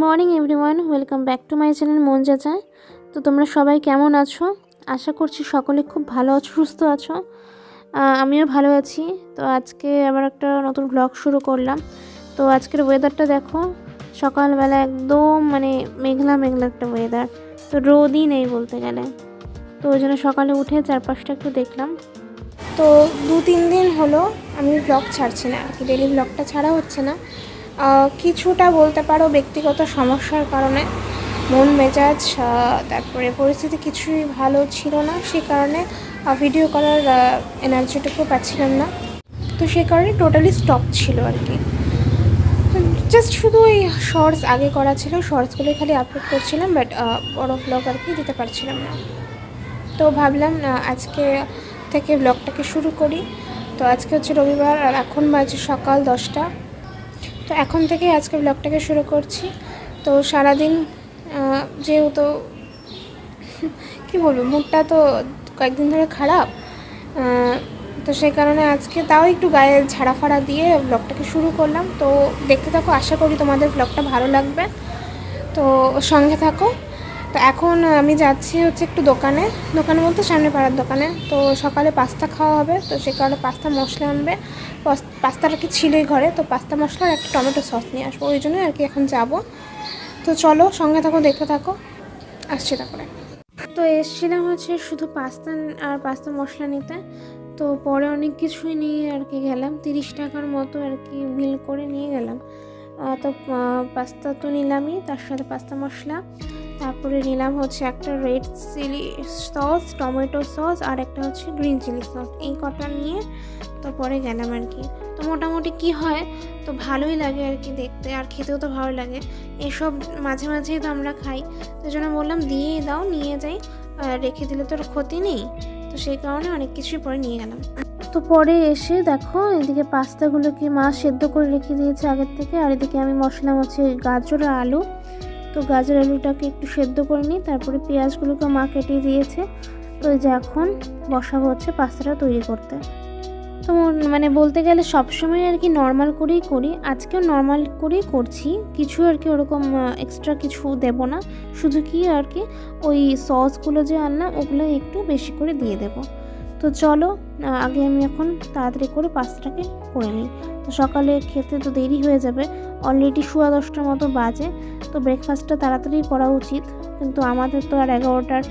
Morning everyone, welcome back to my channel মন যা চায়। তো তোমরা সবাই কেমন আছো? আশা করছি সকলে খুব ভালো আছো, সুস্থ আছো। আমিও ভালো আছি। তো আজকে আবার একটা নতুন ব্লগ শুরু করলাম। তো আজকের ওয়েদারটা দেখো, সকালবেলা একদম মেঘলা মেঘলা একটা ওয়েদার, তো রোদই নেই বলতে গেলে। তো ওই জন্য সকালে উঠে চারপাশটা একটু দেখলাম। তো 2-3 দিন হলো আমি ব্লগ ছাড়ছি না, আর কি ডেলি ব্লগটা ছাড়া হচ্ছে না। কিছুটা বলতে পারো ব্যক্তিগত সমস্যার কারণে মন মেজাজ তারপরে পরিস্থিতি কিছুই ভালো ছিল না, সে কারণে ভিডিও করার এনার্জিটুকু পাচ্ছিলাম না। তো সে কারণে টোটালি স্টপ ছিল আর কি। জাস্ট শুধু ওই শর্টস আগে করা ছিল, শর্টসগুলোই খালি আপলোড করছিলাম, বাট বড় ব্লগ আর কি দিতে পারছিলাম না। তো ভাবলাম আজকে থেকে ব্লগটাকে শুরু করি। তো আজকে হচ্ছে রবিবার, আর এখন বাজে সকাল 10টা। তো এখন থেকে আজকে ব্লগটাকে শুরু করছি। তো সারাদিন যেহেতু কী বলবো, মুডটা তো কয়েকদিন ধরে খারাপ, তো সেই কারণে আজকে তাও একটু গায়ে ঝাড়া ফাড়া দিয়ে ব্লগটাকে শুরু করলাম। তো দেখতে থাকো, আশা করি তোমাদের ব্লগটা ভালো লাগবে, তো সঙ্গে থাকো। তো এখন আমি যাচ্ছি হচ্ছে একটু দোকানে বলতে সামনে পাড়ার দোকানে। তো সকালে পাস্তা খাওয়া হবে, তো সে কারণে পাস্তা মশলা আনবে। পাস্তাটা কি ছিলই ঘরে, তো পাস্তা মশলা আর একটা টমেটো সস নিয়ে আসবো, ওই জন্যই আর কি এখন যাব। তো চলো সঙ্গে থাকো, দেখতে থাকো, আসছি তারপরে। তো এসেছিলাম হচ্ছে শুধু পাস্তা আর পাস্তা মশলা নিতে। তো পরে অনেক কিছুই নিয়ে আর কি গেলাম, 30 টাকার মতো আর কি বিল করে নিয়ে গেলাম। তো পাস্তা তো নিলামই, তার সাথে পাস্তা মশলা, তারপরে নিলাম হচ্ছে একটা red chilli sauce, tomato sauce, আর একটা হচ্ছে গ্রিন চিলি সস। এই কটা নিয়ে তো পরে গেলাম আর কি। তো মোটামুটি কি হয়, তো ভালোই লাগে আর কি দেখতে, আর খেতেও তো ভালো লাগে। এসব মাঝে মাঝেই তো আমরা খাই, তো জন্য বললাম দিয়েই দাও, নিয়ে যাই, রেখে দিলে তো ক্ষতি নেই। তো সেই কারণে অনেক কিছুই পরে নিয়ে গেলাম। তো পরে এসে দেখো, এদিকে পাস্তাগুলোকে মা সেদ্ধ করে রেখে দিয়েছে আগের থেকে, আর এদিকে আমি মশলা হচ্ছে গাজর আর আলু। তো গাজর আলুটাকে একটু সেদ্ধ করে নিই, তারপরে পেঁয়াজগুলোকে মা কেটে দিয়েছে। তো এই যে এখন বসাবো হচ্ছে পাস্তাটা তৈরি করতে। তো বলতে গেলে সবসময় আর কি নর্মাল করেই করি, আজকেও নর্মাল করেই করছি, কিছু আর কি ওরকম এক্সট্রা কিছু দেব না। শুধু কি আর কি ওই সসগুলো যে আনলাম ওগুলো একটু বেশি করে দিয়ে দেব। তো চলো আগে আমি এখন তাড়াতাড়ি করে পাস্তাটাকে করে নিই। তো সকালে খেতে তো দেরি হয়ে যাবে, অলরেডি 10:15 মতো বাজে। তো ব্রেকফাস্টটা তাড়াতাড়ি করা উচিত, কিন্তু আমাদের তো আর 11টার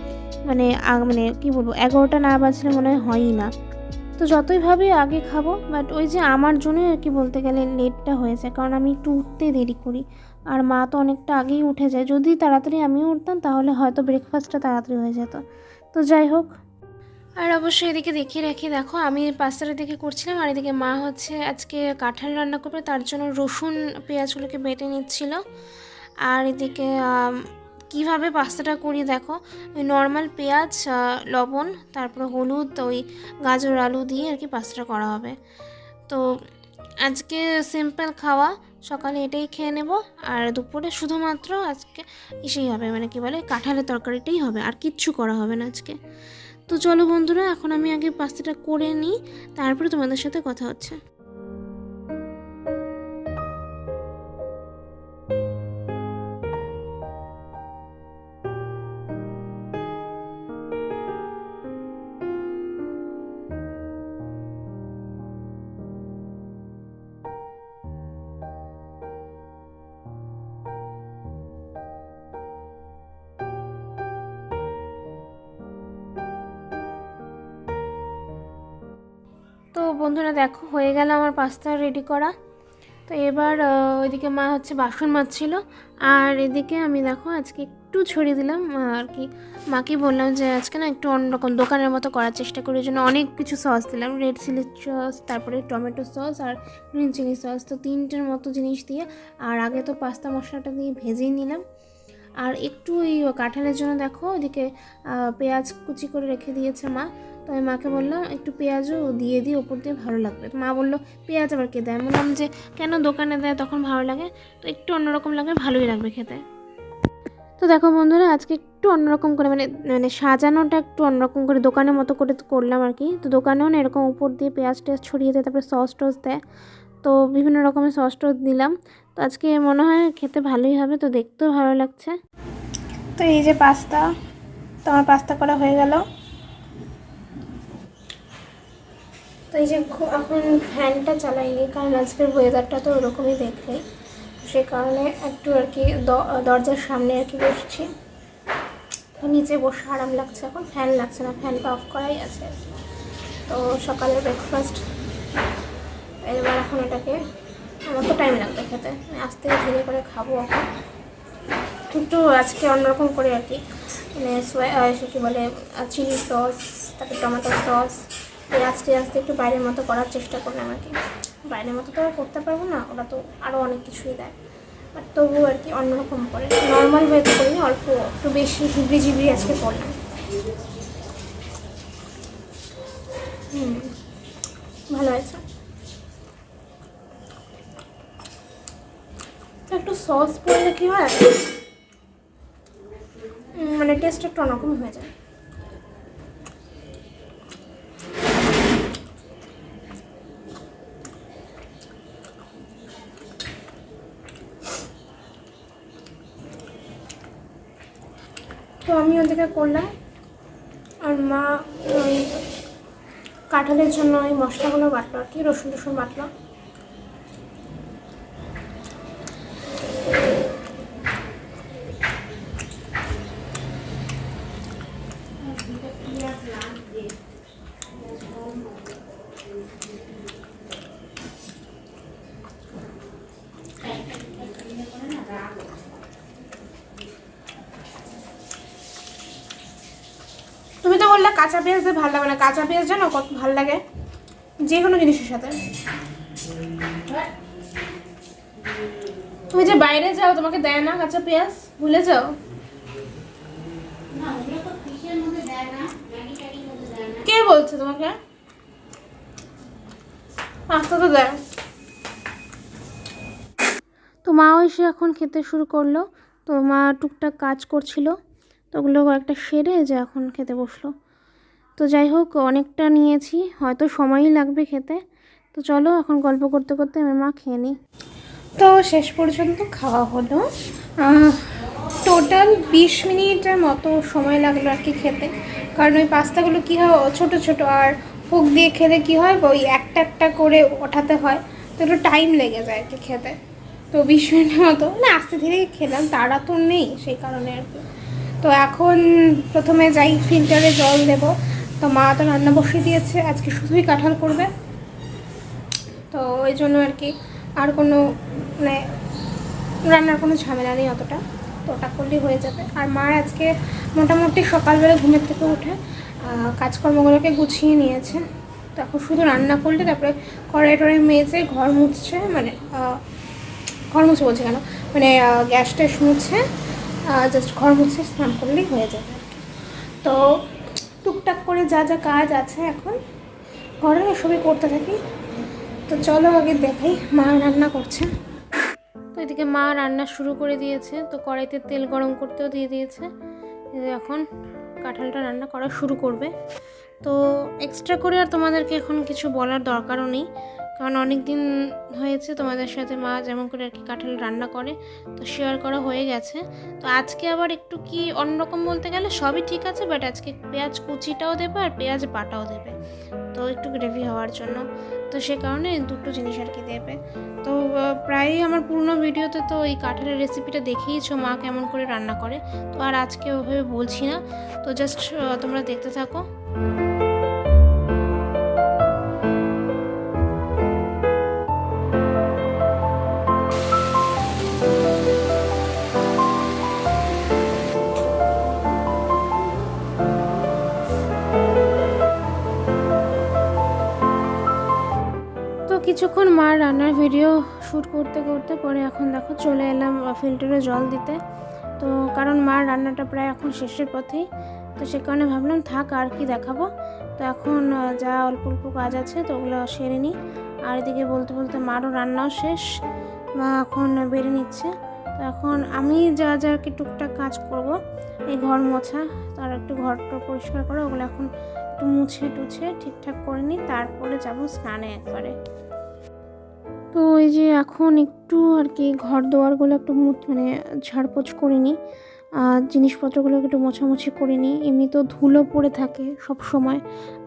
কি বলবো, 11টা না বাজলে মনে হয়ই না। তো যতই ভাবি আগে খাবো, বাট ওই যে আমার জন্যই আর কি বলতে গেলে লেটটা হয়ে যায়, কারণ আমি একটু উঠতে দেরি করি, আর মা তো অনেকটা আগেই উঠে যায়। যদি তাড়াতাড়ি আমিও উঠতাম তাহলে হয়তো ব্রেকফাস্টটা তাড়াতাড়ি হয়ে যেত। তো যাই হোক, আর অবশ্যই এদিকে দেখিয়ে রাখি, দেখো আমি পাস্তাটা দেখে করছিলাম, আর এদিকে মা হচ্ছে আজকে কাঁঠাল রান্না করবে, তার জন্য রসুন পেঁয়াজগুলোকে বেটে নিচ্ছিল। আর এদিকে কিভাবে পাস্তাটা করি দেখো, ওই নর্মাল পেঁয়াজ, লবণ, তারপরে হলুদ, ওই গাজর আলু দিয়ে আর কি পাস্তাটা করা হবে। তো আজকে সিম্পল খাওয়া, সকালে এটাই খেয়ে নেব, আর দুপুরে শুধুমাত্র আজকে এসেই হবে, কি বলে কাঁঠালের তরকারিটাই হবে, আর কিচ্ছু করা হবে না আজকে। তো চলো বন্ধুরা, এখন আমি আগে পাস্তাটা করে নিই, তারপরে তোমাদের সাথে কথা হচ্ছে। তো বন্ধুরা দেখো, হয়ে গেল আমার পাস্তা রেডি করা। তো এবার ওইদিকে মা হচ্ছে বাসন মাজছিল, আর এদিকে আমি দেখো আজকে একটু ছড়িয়ে দিলাম আর কি। মাকে বললাম যে আজকে না একটু অন্যরকম দোকানের মতো করার চেষ্টা করি, জন্য অনেক কিছু সস দিলাম, রেড চিলি সস, তারপরে টমেটো সস আর গ্রিন চিলি সস। তো 3টের মতো জিনিস দিয়ে, আর আগে তো পাস্তা মশলাটা দিয়ে ভেজেই নিলাম। আর একটু ওই কাঁঠালের জন্য দেখো ওইদিকে পেঁয়াজ কুচি করে রেখে দিয়েছে মা। তো আমি মাকে বললাম একটু পেঁয়াজও দিয়ে দিই ওপর দিয়ে, ভালো লাগবে। তো মা বললো পেঁয়াজ আবার কে দেয়? আমি বললাম যে কেন, দোকানে দেয় তখন ভালো লাগে, তো একটু অন্যরকম লাগবে, ভালোই লাগবে খেতে। তো দেখো বন্ধুরা, আজকে একটু অন্যরকম করে সাজানোটা একটু অন্যরকম করে দোকানের মতো করে করলাম আর কি। তো দোকানেও না এরকম উপর দিয়ে পেঁয়াজ টেয়াজ ছড়িয়ে দেয়, তারপরে সস টস দেয়, তো বিভিন্ন রকমের সস টস দিলাম। তো আজকে মনে হয় খেতে ভালোই হবে, তো দেখতেও ভালো লাগছে। তো এই যে পাস্তা, তো আমার পাস্তা করা হয়ে গেল। তো এই যে এখন ফ্যানটা চালাইনি, কারণ আজকের ওয়েদারটা তো ওরকমই দেখলে, সে কারণে একটু আর কি দরজার সামনে আর কি বসছি। নিচে বসে আরাম লাগছে, এখন ফ্যান লাগছে না, ফ্যানটা অফ করাই আছে আর কি। তো সকালে ব্রেকফাস্ট, এবার এখন এটাকে, আমার তো টাইম লাগবে খেতে, আস্তে ধীরে করে খাবো। এখন একটু আজকে অন্যরকম করে আর কি, মানে কী বলে চিলি সস, তারপর টমেটো সস, পেঁয়াজ একটু বাইরের মতো করার চেষ্টা করলাম আর কি। বাইরের মতো তো আর করতে পারবো না, ওরা তো আরও অনেক কিছুই দেয়, বাট তবুও আর কি অন্যরকম করে, নর্মাল ওয়ে তো করিনি, অল্প একটু বেশি ঝিবড়ি আজকে করলাম। ভালো হয়েছে। একটু সস পড়লে কি হয়, মানে টেস্ট একটু অন্যরকম হয়ে যায়। তো আমি ওদিকে করলাম, আর মা ওই কাঁঠালের জন্য ওই মশলাগুলো বাটলো আর কি, রসুন বাটলো। তুমি তো বললে কাঁচা পেঁয়াজ দিয়ে ভালো লাগে না, কাঁচা পেঁয়াজ জানো কত ভালো লাগে যে কোনো জিনিসের সাথে। তুমি যে বাইরে যাও তোমাকে দেয় না কাঁচা পেঁয়াজ, ভুলে যাও? কে বলছে তোমাকে? পাস্তা তো দেয়। তো মা এসে এখন খেতে শুরু করলো। তো মা টুকটাক কাজ করছিল, তো ওগুলো কয়েকটা সেরে যে এখন খেতে বসলো। তো যাই হোক, অনেকটা নিয়েছি, হয়তো সময়ই লাগবে খেতে। তো চলো এখন গল্প করতে করতে আমার মা খেয়ে নিই। তো শেষ পর্যন্ত খাওয়া হলো, টোটাল 20 মিনিটের মতো সময় লাগলো আর কি খেতে, কারণ ওই পাস্তাগুলো কী হয় ছোটো ছোটো, আর ফোক দিয়ে খেলে কী হয় ওই একটা একটা করে ওঠাতে হয়, তো একটু টাইম লেগে যায় আর কি খেতে। তো 20 মিনিটের মতো, না আস্তে ধীরে খেলাম, তারা তো নেই সেই কারণে আর কি। তো এখন প্রথমে যাই ফিল্টারে জল দেব। তো মা তো রান্না বসিয়ে দিয়েছে, আজকে শুধুই কাঁঠাল করবে, তো ওই জন্য আর কি আর কোনো মানে রান্নার কোনো ঝামেলা নেই অতটা, তো ওটা করলেই হয়ে যাবে। আর মার আজকে মোটামুটি সকালবেলা ঘুমের থেকে উঠে কাজকর্মগুলোকে গুছিয়ে নিয়েছে, তো এখন শুধু রান্না করলে, তারপরে কড়াই টড়াই মেজে ঘর মুছছে, মানে ঘর মুছে বলছে কেন, মানে গ্যাস ট্যাস মুছে জাস্ট ঘর মুছে স্নান করলেই হয়ে যাবে আর কি। তো টুকটাক করে যা যা কাজ আছে এখন ঘরে সবই করতে থাকি। তো চলো আগে দেখাই মা রান্না করছে। তো এদিকে মা রান্না শুরু করে দিয়েছে, তো কড়াইতে তেল গরম করতেও দিয়ে দিয়েছে, এখন কাঁঠালটা রান্না করা শুরু করবে। তো এক্সট্রা করে আর তোমাদেরকে এখন কিছু বলার দরকারও নেই, কারণ অনেক দিন হয়েছে তোমাদের সাথে মা যেমন করে আর কি কাঁঠাল রান্না করে, তো শেয়ার করা হয়ে গেছে। তো আজকে আবার একটু কি অন্যরকম বলতে গেলে সবই ঠিক আছে, বাট আজকে পেঁয়াজ কুচিটাও দেবে আর পেঁয়াজ বাটাও দেবে, তো একটু গ্রেভি হওয়ার জন্য, তো সে কারণে দুটো জিনিস আর কি দেবে। তো প্রায়ই আমার পুরনো ভিডিওতে তো এই কাঁঠালের রেসিপিটা দেখিয়েছো মা কেমন করে রান্না করে, তো আর আজকে ওভাবে বলছি না, তো জাস্ট তোমরা দেখতে থাকো। কিছুক্ষণ মার রান্নার ভিডিও শ্যুট করতে করতে পরে এখন দেখো চলে এলাম ফিল্টারে জল দিতে, তো কারণ মার রান্নাটা প্রায় এখন শেষের পথেই, তো সে কারণে ভাবলাম থাক আর কি দেখাবো। তো এখন যা অল্প অল্প কাজ আছে তো ওগুলো সেরে নিই, আর এদিকে বলতে বলতে মারও রান্নাও শেষ, মা এখন বেরিয়ে নিচ্ছে। তো এখন আমি যা যা আর কি টুকটাক কাজ করব, এই ঘর মোছা, তার একটু ঘরটা পরিষ্কার করা, ওগুলো এখন একটু মুছে টুছে ঠিকঠাক করে নিই, তারপরে যাবো স্নানে একবারে। তো এই যে এখন একটু আর কি ঘর দুয়ারগুলো একটু মানে ঝাড়পোছ করে নিই, জিনিসপত্রগুলোকে একটু মোছামুছি করে নিই। এমনি তো ধুলো পড়ে থাকে সব সময়,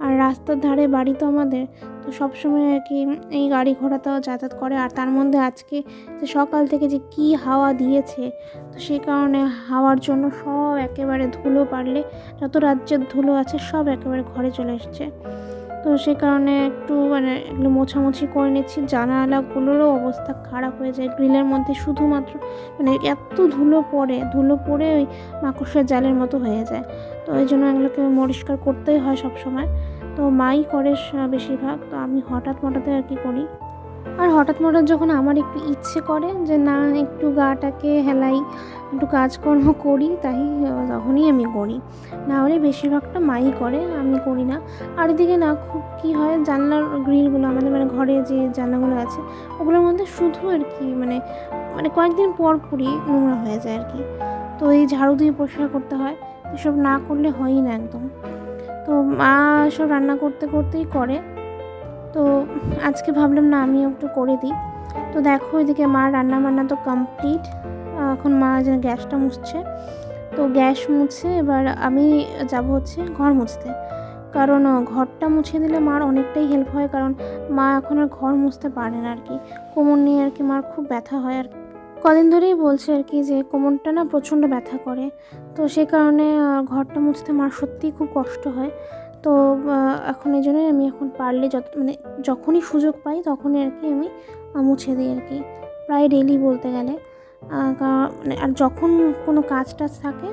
আর রাস্তার ধারে বাড়ি তো আমাদের, তো সব সময় আর কি এই গাড়ি ঘোড়াটাও যাতায়াত করে। আর তার মধ্যে আজকে যে সকাল থেকে যে কি হাওয়া দিয়েছে, তো সেই কারণে হাওয়ার জন্য সব একেবারে ধুলো পারলে যত রাজ্যের ধুলো আছে সব একেবারে ঘরে চলে এসছে। তো সেই কারণে একটু মানে এগুলো মোছামুছি করে নিচ্ছি। জানালাগুলোরও অবস্থা খারাপ হয়ে যায়, গ্রিলের মধ্যে শুধুমাত্র মানে এত ধুলো পড়ে ওই মাকড়সার জালের মতো হয়ে যায়। তো এই জন্য এগুলোকে পরিষ্কার করতেই হয় সব সময়। তো মাই করে বেশিরভাগ, তো আমি হঠাৎ আর কি করি। আর হঠাৎ যখন আমার একটু ইচ্ছে করে যে না একটু গাটাকে হেলাই, একটু কাজকর্ম করি, তাই তখনই আমি করি, না হলে বেশিরভাগটা মাই করে, আমি করি না। আর এদিকে না খুব কী হয়, জানলার গ্রিলগুলো আমাদের মানে ঘরে যে জানলাগুলো আছে ওগুলোর মধ্যে শুধু আর কি মানে কয়েকদিন পরই নোংরা হয়ে যায় আর কি। তো এই ঝাড়ু দিয়ে পরিষ্কার করতে হয়, এসব না করলে হয়ই না একদম। তো মা সব রান্না করতেই করে, তো আজকে ভাবলাম না আমিও একটু করে দিই। তো দেখো এদিকে মা রান্না তো কমপ্লিট। এখন মা যেন গ্যাসটা মুছছে, তো গ্যাস মুছে এবার আমি যাব হচ্ছে ঘর মুছতে, কারণ ঘরটা মুছে দিলে মার অনেকটাই হেল্প হয়, কারণ মা এখন আর ঘর মুছতে পারে না আর কি, কোমর নিয়ে আর কি মার খুব ব্যথা হয়। আর কদিন ধরেই বলছে আর কি যে কোমরটা না প্রচণ্ড ব্যথা করে, তো সেই কারণে ঘরটা মুছতে মার সত্যিই খুব কষ্ট হয়। তো এখন এই জন্যই আমি এখন পারলে মানে যখনই সুযোগ পাই তখনই আর কি আমি মুছে দিই আর কি, প্রায় ডেইলি বলতে গেলে। মানে আর যখন কোনো কাজ টাজ থাকে,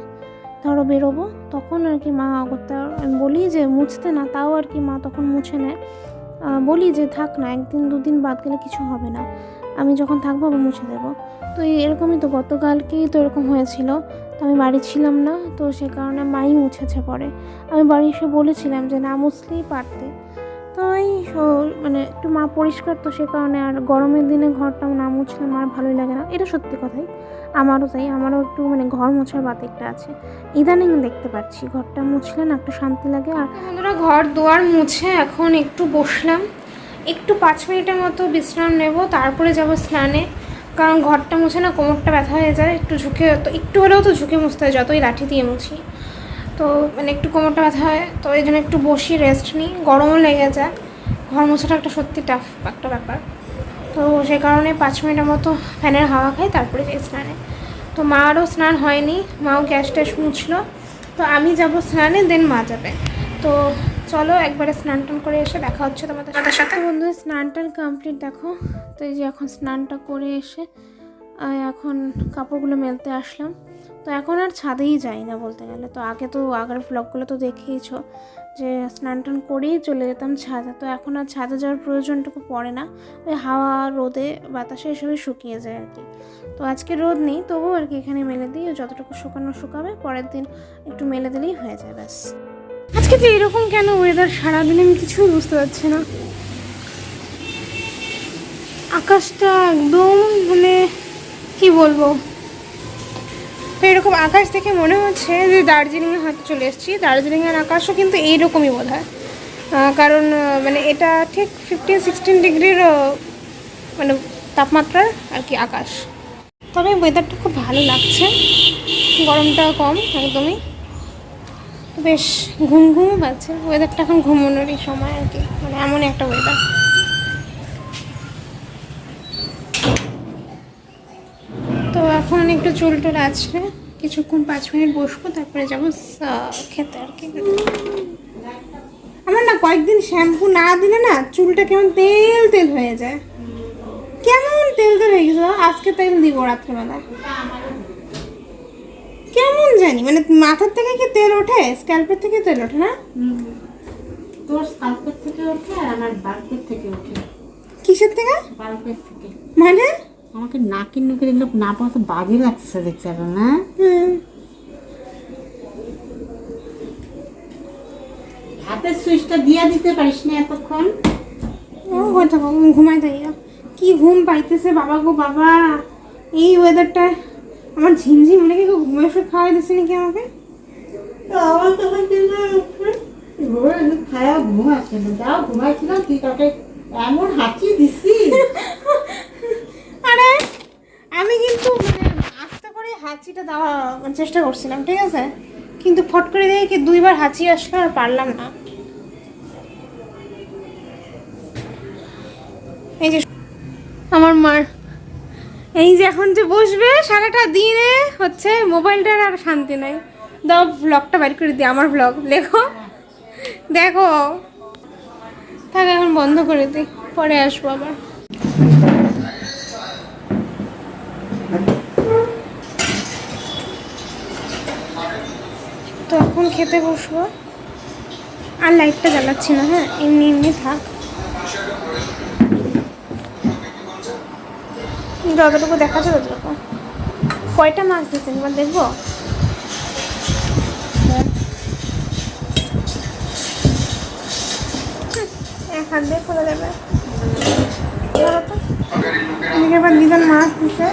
ধরো বেরোবো, তখন আর কি মা করতে আমি বলি যে মুছতে না, তাও আর কি মা তখন মুছে নেয়। বলি যে থাক না, একদিন দুদিন বাদ গেলে কিছু হবে না, আমি যখন থাকবো আমি মুছে দেবো। তো এরকমই তো গতকালকেই তো এরকম হয়েছিল, তো আমি বাড়ি ছিলাম না, তো সে কারণে মাই মুছেছে পরে। আমি বাড়ি এসে বলেছিলাম যে না মুছলেই পারতে, তো এই মানে একটু মা পরিষ্কার, তো সে কারণে আর গরমের দিনে ঘরটা না মুছলে মার ভালোই লাগে না, এটা সত্যি কথাই। আমারও তাই, আমারও একটু মানে ঘর মোছার বাতিকটা আছে, ইদানিং দেখতে পাচ্ছি ঘরটা মুছলে না একটা শান্তি লাগে। আর বন্ধুরা ঘর দুয়ার মুছে এখন একটু বসলাম, একটু 5 মিনিটের মতো বিশ্রাম নেব, তারপরে যাব স্নানে, কারণ ঘরটা মুছে না কোমরটা ব্যথা হয়ে যায়, একটু হলেও তো ঝুঁকে মুছতে হয় যতই লাঠি দিয়ে মুছি, তো মানে একটু কোমরটা ব্যথা হয়, তো এই জন্য একটু বসি রেস্ট নিই, গরমও লেগে যায়, ঘর মোছাটা একটা সত্যি টাফ একটা ব্যাপার। তো সেই কারণে 5 মিনিটের মতো ফ্যানের হাওয়া খাই, তারপরে যাই স্নানে। তো মারও স্নান হয়নি, মাও গ্যাস ট্যাস মুছলো, তো আমি যাব স্নানে, দেন মা যাবে। তো চলো একবারে স্নান টান করে এসে দেখা হচ্ছে তোমাদের সাথে। বন্ধু স্নান টান কমপ্লিট দেখো, তো এই যে এখন স্নানটা করে এসে এখন কাপড়গুলো মেলতে আসলাম। তো এখন আর ছাদেই যাই না বলতে গেলে, তো আগের ব্লগগুলো তো দেখেইছো যে স্নান টান করেই চলে যেতাম ছাদে, তো এখন আর ছাদে যাওয়ার প্রয়োজনটুকু পড়ে না, ওই হাওয়া রোদে বাতাসে এসবই শুকিয়ে যায় আর কি। তো আজকে রোদ নেই, তবুও আর কি এখানে মেলে দিই, যতটুকু শুকাবে, পরের দিন একটু মেলে দিলেই হয়ে যায় ব্যাস। আজকে তো এরকম কেন ওয়েদার সারাদিন আমি কিছুই বুঝতে পারছি না, আকাশটা একদম মানে কি বলবো, তো এরকম আকাশ দেখে মনে হচ্ছে যে দার্জিলিংয়ে হয়তো চলে এসেছি। দার্জিলিংয়ের আকাশও কিন্তু এইরকমই বোধ হয়, কারণ মানে এটা ঠিক 15-16 ডিগ্রির মানে তাপমাত্রার আর কি আকাশ। তবে ওয়েদারটা খুব ভালো লাগছে, গরমটা কম একদমই, বেশ ঘুমও পাচ্ছে, ওয়েদারটা এখন ঘুমানোরই সময় আর কি, মানে এমন একটা ওয়েদার। তো এখন একটু চুল আছে, কিছুক্ষণ 5 মিনিট বসবো, তারপরে যাবো খেতে আর কি। আমার না কয়েকদিন শ্যাম্পু না দিলে না চুলটা কেমন তেল হয়ে যায়, কেমন তেল হয়ে গেছে। আজকে তেল দিব রাত্রেবেলায়, কেমন জানি মানে মাথার থেকে কি তেল ওঠে, স্ক্যাল্পের থেকে তেল ওঠে না? তোর স্ক্যাল্পের থেকে ওঠে আর আমার বাল্বের থেকে ওঠে। কিসের থেকে? বাল্বের থেকে। মানে আমাকে নাকের নুকে দেখলে না পাওয়া তো বাজে লাগছে দেখতে না। হাতের সুইচটা দিয়ে দিতে পারিস না এতক্ষণ? ও কথা ঘুমাই থাকি, কি ঘুম পাইতেছে বাবা গো বাবা, এই ওয়েদারটা আমার ঝিমঝিম মনে কি ঘুমের ওষুধ খাওয়াই দিচ্ছে নাকি আমাকে? আমার তখন খাওয়া ঘুম আসছে না, যাও ঘুমাইছিলাম, তুই তাকে এমন হাঁচিয়ে দিচ্ছি চেষ্টা করছিলাম, ঠিক আছে, কিন্তু ফট করে দিয়ে কি 2বার হাঁচি আসলো আর পারলাম না। এই যে আমার মার, এই যে এখন যে বসবে সারাটা দিনে হচ্ছে মোবাইলটার আর শান্তি নাই। দাও ব্লগটা বাইর করে দিই, আমার ব্লগ লেখো, দেখো। থাক এখন বন্ধ করে দিই, পরে আসবো আবার। তো এখন খেতে বসবো, আর লাইটটা জ্বালাচ্ছি না, হ্যাঁ এমনি এমনি থাক। যতটুকু দেখা যায় ততটুকু। কয়টা মাছ দিচ্ছেন এবার দেখবো। এক হাত দিয়ে খোলা যাবে। এদিকে এবার দিদার মাছ দিচ্ছে,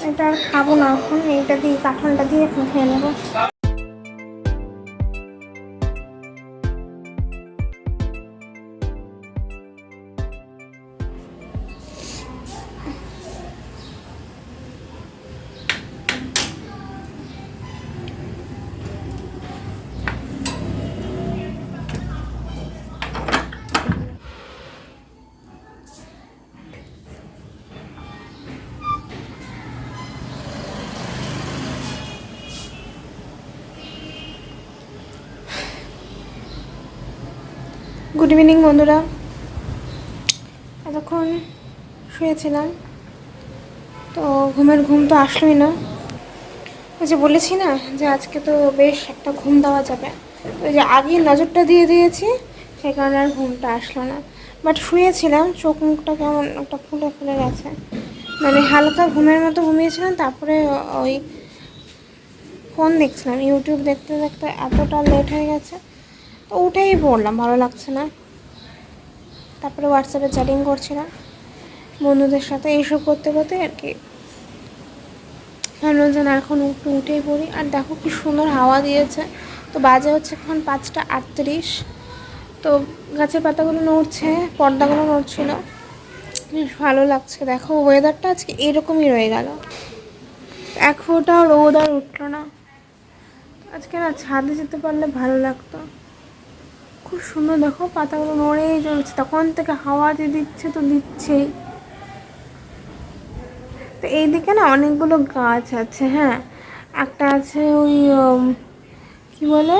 এটা আর খাবো না এখন, এইটা দিয়ে কাঁঠালটা দিয়ে এখন খেয়ে নেবো। গুড ইভিনিং বন্ধুরা, এতক্ষণ শুয়েছিলাম তো ঘুমের ঘুম তো আসলোই না। ওই যে বলেছি না যে আজকে তো বেশ একটা ঘুম দেওয়া যাবে, ওই যে আগে নজরটা দিয়ে দিয়েছি সেই কারণে আর ঘুমটা আসলো না। বাট শুয়েছিলাম, চোখ মুখটা কেমন একটা ফুলে ফুলে গেছে, মানে হালকা ঘুমের মতো ঘুমিয়েছিলাম। তারপরে ওই ফোন দেখছিলাম, ইউটিউব দেখতে দেখতে এতটা লেট হয়ে গেছে, তো উঠেই পড়লাম, ভালো লাগছে না। তারপরে হোয়াটসঅ্যাপে চ্যাটিং করছিলাম বন্ধুদের সাথে, এইসব করতে করতে আর কি ভাবলাম যে না এখন একটু উঠেই পড়ি। আর দেখো কি সুন্দর হাওয়া দিয়েছে, তো বাজে হচ্ছে এখন 5টা 38। তো গাছের পাতাগুলো নড়ছে, পর্দাগুলো নড়ছিল, বেশ ভালো লাগছে। দেখো ওয়েদারটা আজকে এরকমই রয়ে গেল, এক ফোঁটা রোদ আর উঠলো না। আজকে না ছাদে যেতে পারলে ভালো লাগতো, খুব সুন্দর। দেখো পাতাগুলো নড়েই চলছে, তখন থেকে হাওয়া যে দিচ্ছে তো দিচ্ছেই। তো এইদিকে না অনেকগুলো গাছ আছে, হ্যাঁ একটা আছে ওই কি বলে,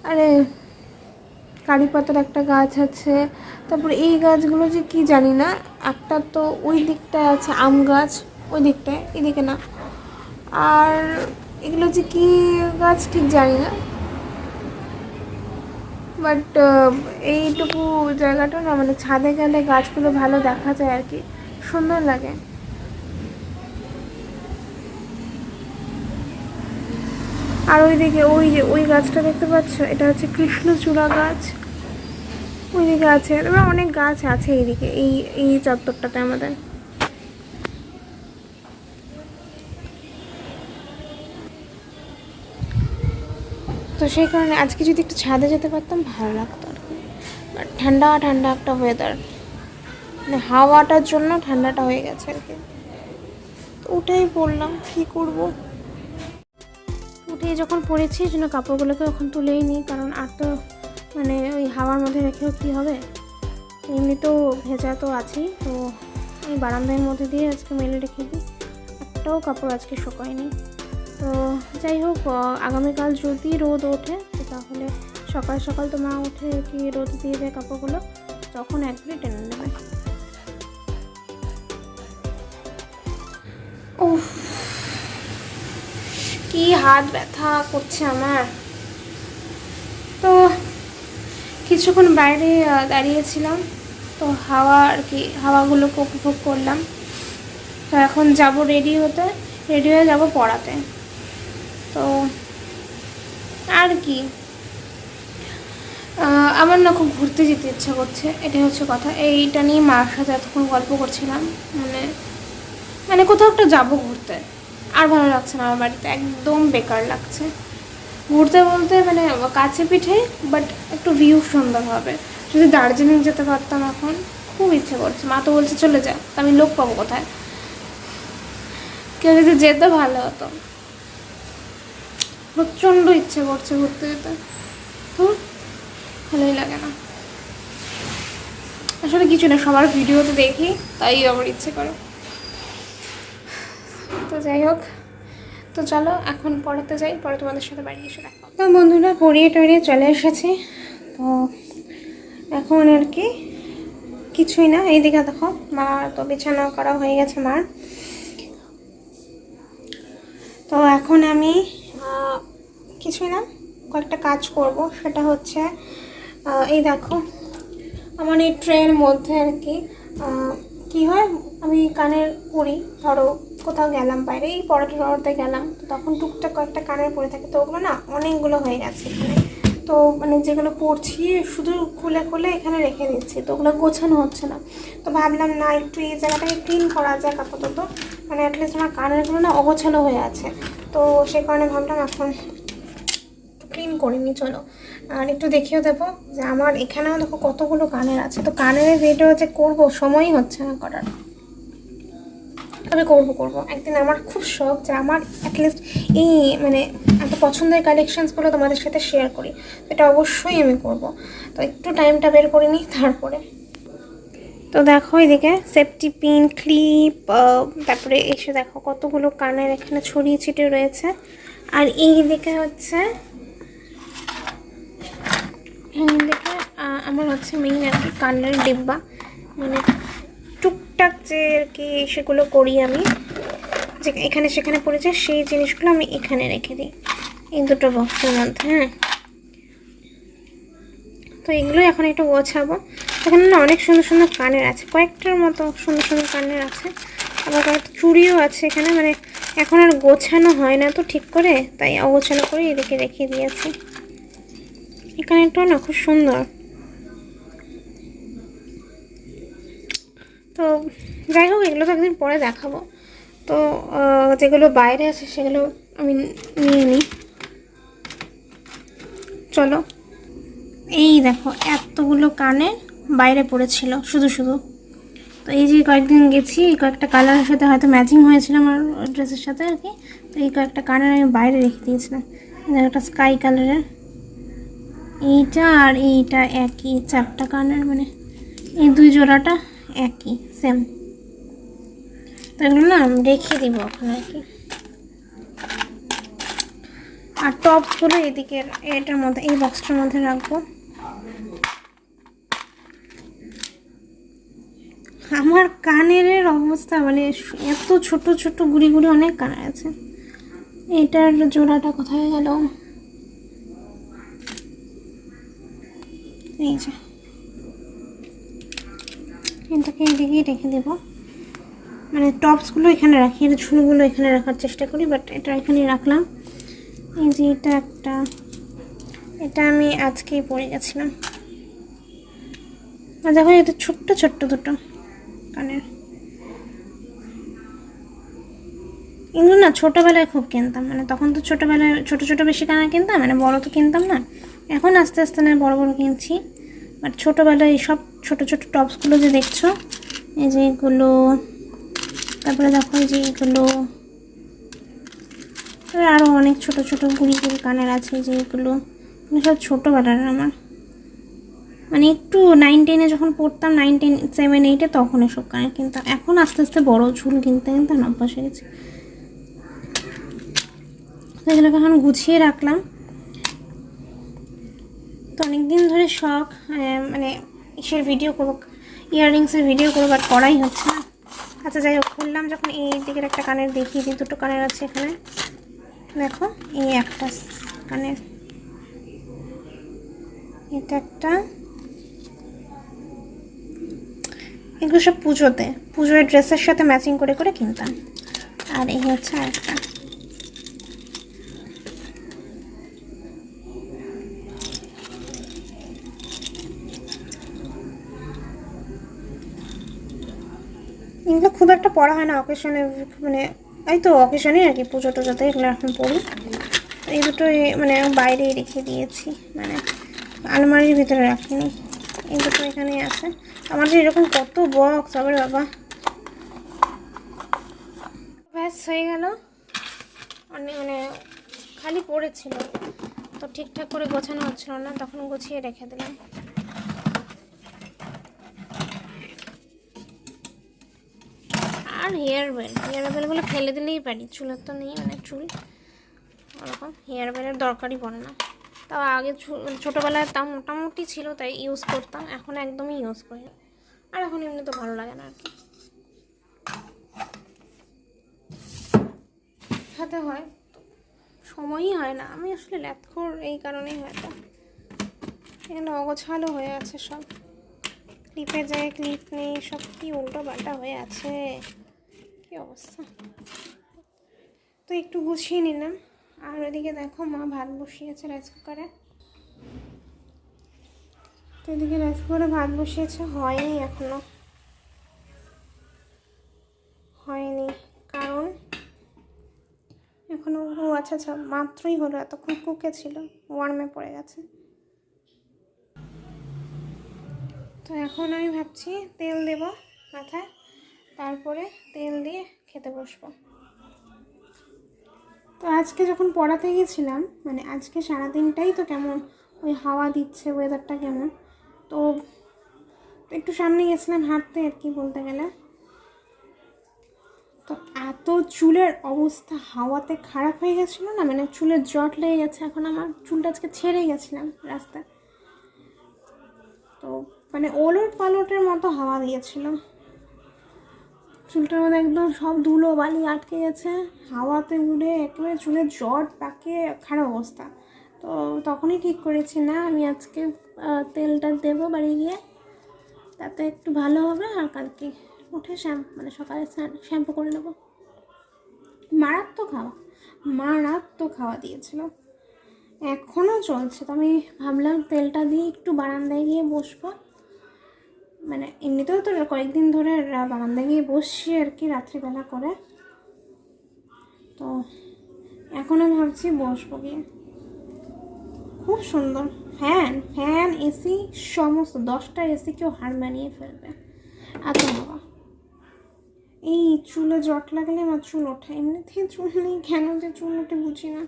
আরে কারি পাতার একটা গাছ আছে, তারপরে এই গাছগুলো যে কি জানি না, একটা তো ওই দিকটায় আছে আম গাছ, ওই দিকটায়, এদিকে না। আর এগুলো যে কি গাছ ঠিক জানি না, বাট এইটুকু জায়গাটা না মানে ছাদে গেলে গাছগুলো ভালো দেখা যায় আর কি, সুন্দর লাগে। আর ওইদিকে ওই যে ওই গাছটা দেখতে পাচ্ছ, এটা হচ্ছে কৃষ্ণচূড়া গাছ, ওইদিকে আছে। এবার অনেক গাছ আছে এইদিকে, এই এই চত্বরটাতে আমাদের। তো সেই কারণে আজকে যদি একটু ছাদে যেতে পারতাম ভালো লাগতো আর কি। ঠান্ডা ঠান্ডা একটা ওয়েদার, মানে হাওয়াটার জন্য ঠান্ডাটা হয়ে গেছে আর কি। তো উঠেই পড়লাম, কী করব, উঠেই যখন পড়েছি এই জন্য কাপড়গুলোকে এখন তুলেই নিই, কারণ আর তো মানে ওই হাওয়ার মধ্যে রেখেও কী হবে, এমনিতেও ভেজা তো আছেই। তো এই বারান্দার মধ্যে দিয়ে আজকে মেলে রেখে দিই, একটাও কাপড় আজকে শুকায়নি। তো যাই হোক, আগামীকাল যদি রোদ ওঠে তাহলে সকাল সকাল তো মা উঠে কি রোদ দিয়ে দেয় কাপড়গুলো, তখন একবারে টেনে নেবে। উফ কি হাত ব্যথা করছে আমার। তো কিছুক্ষণ বাইরে দাঁড়িয়েছিলাম, তো হাওয়া আর কি, হাওয়াগুলোকে উপভোগ করলাম। তো এখন যাব রেডি হয়ে যাব পড়াতে। তো আর কি, আমার না খুব ঘুরতে যেতে ইচ্ছা করছে, এটাই হচ্ছে কথা। এইটা নিয়ে মার সাথে এতক্ষণ গল্প করছিলাম, মানে কোথাও একটা যাবো ঘুরতে। আর ভালো লাগছে না আমার বাড়িতে, একদম বেকার লাগছে। ঘুরতে বলতে মানে কাছে পিঠে, বাট একটু ভিউ সুন্দর হবে। যদি দার্জিলিং যেতে পারতাম এখন, খুব ইচ্ছে করছে। মা তো বলছে চলে যা, তা আমি লোক পাবো কোথায়, কেউ যদি যেত ভালো হতো। প্রচণ্ড ইচ্ছে করছে ঘুরতে যেতে, তো ভালোই লাগে না। আসলে কিছু না, সবার ভিডিওতে দেখি তাই আমার ইচ্ছে করে। তো যাই হোক, তো চলো এখন পড়াতে যাই, পরে তোমাদের সাথে বাড়ি এসে দেখো। তো বন্ধুরা পড়িয়ে টড়িয়ে চলে এসেছি। তো এখন আর কি কিছুই না, এইদিকে দেখো মা তো বিছানা করা হয়ে গেছে মার। তো এখন আমি কিছুই না, কয়েকটা কাজ করব। সেটা হচ্ছে এই দেখো আমার এই ট্রের মধ্যে আর কি কী হয়, আমি কানের পরি, ধরো কোথাও গেলাম বাইরে, এই পড়াতে গেলাম, তো তখন টুকটাক কয়েকটা কানের পরে থাকে, তো ওগুলো না অনেকগুলো হয়ে গেছে এখানে। তো মানে যেগুলো পড়ছি শুধু খুলে খুলে এখানে রেখে দিচ্ছি, তো ওগুলো গোছানো হচ্ছে না। তো ভাবলাম না একটু এই জায়গাটাকে ক্লিন করা যাক আপাতত, মানে অ্যাটলিস্ট আমার কানেরগুলো না অগোছানো হয়ে আছে। তো সে কারণে ভাবলাম এখন ক্লিন করিনি, চলো আর একটু দেখিয়ে দেবো যে আমার এখানেও দেখো কতগুলো কানের আছে। তো কানের ভিডিও যে করবো সময়ই হচ্ছে না করার, তবে করবো একদিন। আমার খুব শখ যে আমার অ্যাটলিস্ট এই মানে এত পছন্দের কালেকশানসগুলো তোমাদের সাথে শেয়ার করি, এটা অবশ্যই আমি করব। তো একটু টাইমটা বের করে নিই তারপরে। তো দেখো এদিকে সেফটি পিন, ক্লিপ, তারপরে এসে দেখো কতগুলো কানের এখানে ছড়িয়ে ছিটিয়ে রয়েছে। আর এই দিকে হচ্ছে আমার হচ্ছে মেইন আর কি কানের ডিব্বা, মানে টুকটাক যে আর কি সেগুলো করি আমি, যে এখানে সেখানে পড়েছে সেই জিনিসগুলো আমি এখানে রেখে দিই এই দুটো বক্সের মধ্যে। হ্যাঁ, তো এগুলোই এখন একটু গোছাবো। এখানে না অনেক সুন্দর সুন্দর কানের আছে, কয়েকটার মতো সুন্দর সুন্দর কানের আছে, আবার কয়েকটা চুড়িও আছে এখানে, মানে এখন আর গোছানো হয় না তো ঠিক করে, তাই অগোছানো করে এদিকে রেখে দিয়েছি। এখানে একটু না খুব সুন্দর। তো যাই হোক, এগুলো তো একদিন পরে দেখাবো। তো যেগুলো বাইরে আছে সেগুলো আমি নিয়ে নিই, চলো। এই দেখো এতগুলো কানে বাইরে পড়েছিল শুধু শুধু। তো এই যে কয়েকদিন গেছি, এই কয়েকটা কালারের সাথে হয়তো ম্যাচিং হয়েছিল আমার ড্রেসের সাথে আর কি, তো এই কয়েকটা কানের আমি বাইরে রেখে দিয়েছিলাম। একটা স্কাই কালারের, এইটা আর এইটা একই, চারটা কানের, মানে এই দুই জোড়াটা একই সেম। তো এগুলো না রেখে দিব ওখানে আর কি। আর টপগুলো এদিকের এটার মধ্যে, এই বক্সটার মধ্যে রাখবো। আমার কানের অবস্থা মানে এত ছোট ছোট গুড়ি গুড়ি অনেক কানের আছে। এটার জোড়াটা কোথায় গেল, এই যে এটাকে এদিকেই রেখে দেব। মানে টপসগুলো এখানে রাখি, এর ঝুলগুলো এখানে রাখার চেষ্টা করি, বাট এটা এখানেই রাখলাম। এই যে এটা একটা, এটা আমি আজকেই পরে গেছিলাম। আর দেখো এটা ছোট্ট ছোট্ট দুটো কানের, এগুলো না ছোটোবেলায় খুব কিনতাম, মানে তখন তো ছোটোবেলায় ছোটো ছোটো বেশি কানের কিনতাম, মানে বড়ো তো কিনতাম না। এখন আস্তে আস্তে না বড়ো বড়ো কিনছি, বাট ছোটোবেলায় এইসব ছোটো ছোটো টপসগুলো যে দেখছো, এই যে এগুলো, তারপরে দেখো এই যে এগুলো, আরও অনেক ছোটো ছোটো গুড়ি গুড়ি কানের আছে যে এগুলো, মানে সব ছোটোবেলার আমার, মানে একটু 9-10-এ যখন পড়তাম, 9-10, 7-8-এ তখন এসব কানের কিনতাম। এখন আস্তে আস্তে বড়ো ঝুল কিনতে কিনতে অভ্যাস হয়ে গেছে। এগুলোকে এখন গুছিয়ে রাখলাম। তো অনেকদিন ধরে শখ মানে ইসের ভিডিও করবো, ইয়াররিংসের ভিডিও করবো, বাট করাই হচ্ছে না। আচ্ছা যাই হোক, খুললাম যখন এই দিকের একটা কানের দেখিয়ে দিই, দুটো কানের আছে এখানে দেখো, এই একটা কানের, এটা একটা, এগুলো সব পুজোর ড্রেসের সাথে ম্যাচিং করে করে কিনতাম। আর এই হচ্ছে আরেকটা, এগুলো খুব একটা পড়া হয় না অকেশনে, মানে এই তো অকেশনে আর কি, পুজো টুজোতে এগুলো এখন পড়ি। এই দুটো মানে বাইরেই রেখে দিয়েছি, মানে আলমারির ভিতরে রাখিনি, এই দুটো এখানেই আছে। আমার যে এরকম কত বক্স, আবার বাবা। ব্যাস হয়ে গেল, অনেক মানে খালি পড়েছিল, তো ঠিকঠাক করে গোছানো হচ্ছিল না, তখন গুছিয়ে রেখে দিলাম। আর হেয়ার বেলগুলো ফেলে দিলেই পারি, চুলের তো নেই, মানে চুল ওরকম হেয়ার বেলের দরকারই পড়ে না। তাও আগে ছোটোবেলায় তা মোটামুটি ছিল, তাই ইউজ করতাম, এখন একদমই ইউজ করি না। আর এখন এমনি তো ভালো লাগে না আর কি, সাথে হয় সময়ই হয় না। আমি আসলে ল্যাথখোর, এই কারণেই হয়তো এখানে অগোছালো হয়ে আছে সব, ক্লিপে যায় ক্লিপ নেই, সব কি উল্টো পাল্টা হয়ে আছে, কি অবস্থা। তো একটু গুছিয়ে নিলাম। আর ওইদিকে দেখো মা ভাত বসিয়েছে রাইস কুকারে, তো এদিকে রাইস কুকারে ভাত বসিয়েছে, হয়নি এখনো, হয়নি কারণ এখনো আচ্ছা আচ্ছা মাত্রই হলো, এতক্ষণ কুকে ছিল, ওয়ার্মে পড়ে গেছে। তো এখন আমি ভাবছি তেল দেব মাথায়, তারপরে তেল দিয়ে খেতে বসবো। তো আজকে যখন পড়াতে গিয়েছিলাম, মানে আজকে সারাদিনটাই তো কেমন ওই হাওয়া দিচ্ছে, ওয়েদারটা কেমন, তো একটু সামনে গেছিলাম হাঁটতে আর কি বলতে গেলে। তো এত চুলের অবস্থা হাওয়াতে খারাপ হয়ে গেছিলো না, মানে চুলের জট লেগে গেছে। এখন আমার চুলটা আজকে ছেড়ে গেছিলাম রাস্তায়, তো মানে ওলট পালটের মতো হাওয়া দিয়েছিল, চুলটার মধ্যে একদম সব ধুলো বালি আটকে গেছে, হাওয়াতে উড়ে একেবারে চুলের জট পাকে খারাপ অবস্থা। তো তখনই ঠিক করেছি না, আমি আজকে তেলটা দেবো বাড়ি গিয়ে, তাতে একটু ভালো হবে। আর কালকে উঠে মানে সকালে শ্যাম্পু করে নেবো। মারাত্মক খাওয়া দিয়েছিল, এখনও চলছে। তো আমি ভাবলাম তেলটা দিয়ে একটু বারান্দায় গিয়ে বসবো, মানে এমনিতেও তো কয়েকদিন ধরে বারান্দায় গিয়ে বসছি আর কি রাত্রিবেলা করে, তো এখনও ভাবছি বসবো গিয়ে। খুব সুন্দর ফ্যান এসি সমস্ত 10টা এসি কেউ হার মানিয়ে ফেলবে, এত হাওয়া। এই চুলে জট লাগলে আমার চুল ওঠে, এমনিতেই চুল নেই, কেন যে চুল ওঠে বুঝি না।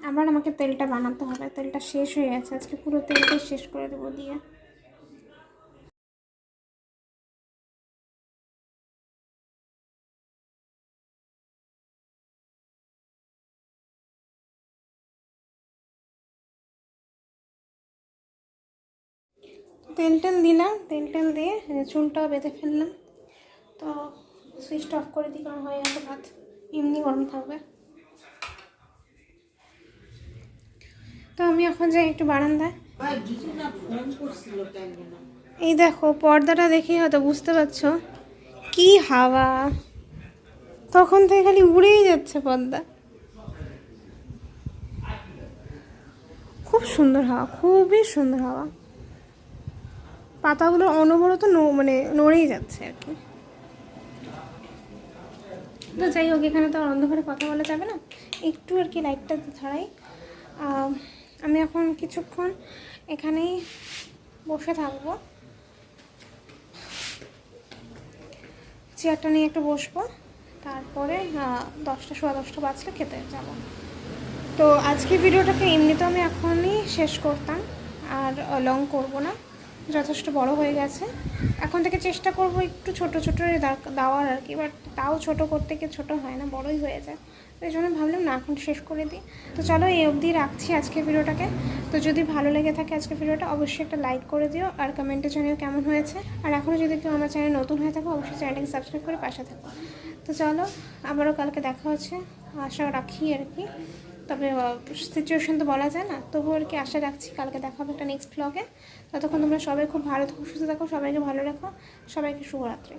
আবার আমাকে তেলটা বানাতে হবে, তেলটা শেষ হয়ে গেছে, আজকে পুরো তেলটাই শেষ করে দেবো দিয়ে। তেল দিলাম, তেল দিয়ে চুলটাও বেঁধে ফেললাম। তো সুইচটা অফ করে দিই, কারণ হয়ে গেছে ভাত, এমনি গরম থাকবে। তো আমি এখন যাই একটু বারান্দায়। এই দেখো পর্দাটা দেখেই হয়তো বুঝতে পারছো কি হাওয়া, তখন থেকে খালি উড়েই যাচ্ছে পর্দা। খুব সুন্দর হাওয়া, খুবই সুন্দর হাওয়া, পাতাগুলো অনবরত মানে নড়েই যাচ্ছে আর কি। তো যাই হোক, এখানে তো অন্ধকারে কথা বলা যাবে না, একটু আর কি লাইটটা ধরাই। আমি এখন কিছুক্ষণ এখানেই বসে থাকবো, চেয়ারটা নিয়ে একটু বসবো, তারপরে 10টা সোয়া 10টা বাজলে খেতে যাব। তো আজকে ভিডিওটাকে এমনিতেও আমি এখনই শেষ করতাম, আর লং করব না, যথেষ্ট বড় হয়ে গেছে। এখন থেকে চেষ্টা করব একটু ছোটো ছোটো দেওয়ার আর কি, বাট তাও ছোটো করতে গিয়ে ছোটো হয় না, বড়ই হয়ে যায়। তো এই জন্য ভাবলাম না, এখন শেষ করে দিই। তো চলো এই অবধি রাখছি আজকে ভিডিওটাকে। তো যদি ভালো লেগে থাকে আজকে ভিডিওটা, অবশ্যই একটা লাইক করে দিও, আর কমেন্টে জানিও কেমন হয়েছে। আর এখনও যদি কেউ আমার চ্যানেল নতুন হয়ে থাকো, অবশ্যই চ্যানেলটাকে সাবস্ক্রাইব করে পাশে থাকো। তো চলো আবারও কালকে দেখা হচ্ছে, আশা রাখি আর কি, তবে সিচুয়েশন তো বলা যায় না, তবুও আর কি আশা রাখছি কালকে দেখা হবে একটা নেক্সট ব্লগে। ততক্ষণ তোমরা সবাই খুব ভালো থাকো, সুস্থ থাকো, সবাইকে ভালো রাখো, সবাইকে শুভরাত্রি।